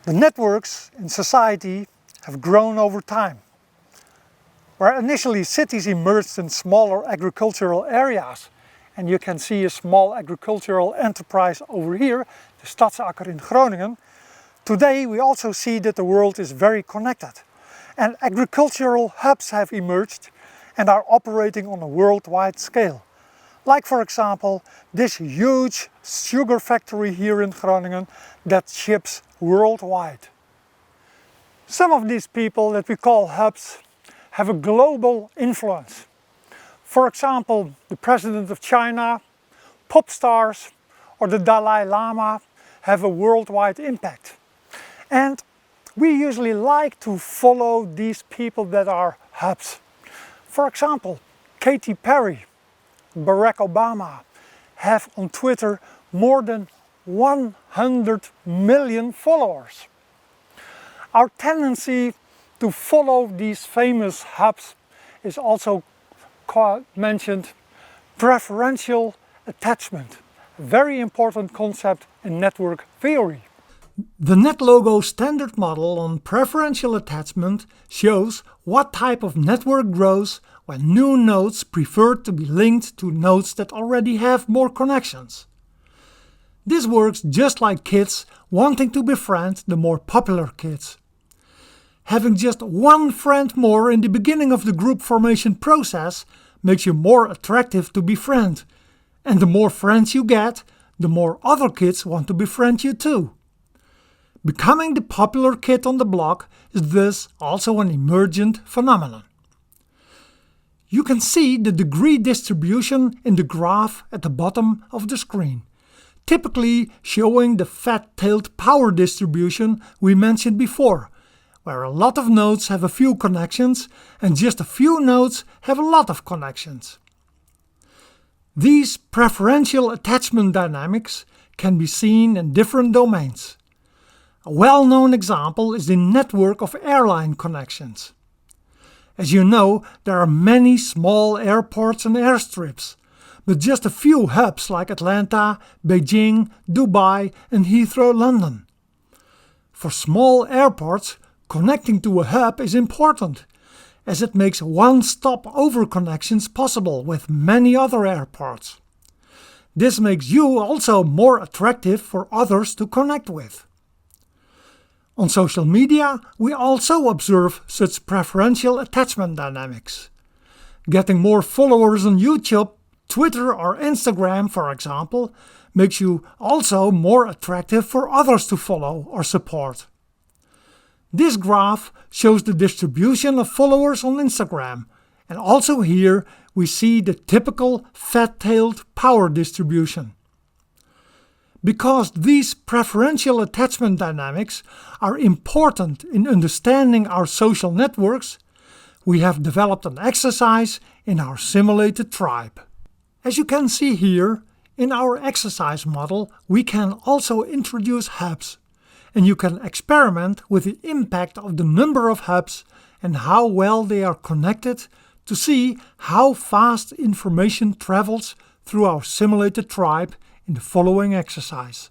The networks in society have grown over time. Where initially cities emerged in smaller agricultural areas, and you can see a small agricultural enterprise over here, the Stadsakker in Groningen, today we also see that the world is very connected. And agricultural hubs have emerged and are operating on a worldwide scale. Like for example, this huge sugar factory here in Groningen that ships worldwide. Some of these people that we call hubs have a global influence. For example, the President of China, pop stars, or the Dalai Lama have a worldwide impact. And we usually like to follow these people that are hubs. For example, Katy Perry, Barack Obama have on Twitter more than 100 million followers. Our tendency to follow these famous hubs is also mentioned preferential attachment, a very important concept in network theory. The NetLogo standard model on preferential attachment shows what type of network grows when new nodes prefer to be linked to nodes that already have more connections. This works just like kids wanting to befriend the more popular kids. Having just one friend more in the beginning of the group formation process makes you more attractive to befriend, and the more friends you get, the more other kids want to befriend you too. Becoming the popular kid on the block is thus also an emergent phenomenon. You can see the degree distribution in the graph at the bottom of the screen, typically showing the fat-tailed power distribution we mentioned before, where a lot of nodes have a few connections and just a few nodes have a lot of connections. These preferential attachment dynamics can be seen in different domains. A well-known example is the network of airline connections. As you know, there are many small airports and airstrips, but just a few hubs like Atlanta, Beijing, Dubai and Heathrow, London. For small airports, connecting to a hub is important, as it makes one-stop over connections possible with many other airports. This makes you also more attractive for others to connect with. On social media, we also observe such preferential attachment dynamics. Getting more followers on YouTube, Twitter or Instagram, for example, makes you also more attractive for others to follow or support. This graph shows the distribution of followers on Instagram, and also here we see the typical fat-tailed power distribution. Because these preferential attachment dynamics are important in understanding our social networks, we have developed an exercise in our simulated tribe. As you can see here, in our exercise model we can also introduce hubs, and you can experiment with the impact of the number of hubs and how well they are connected to see how fast information travels through our simulated tribe in the following exercise.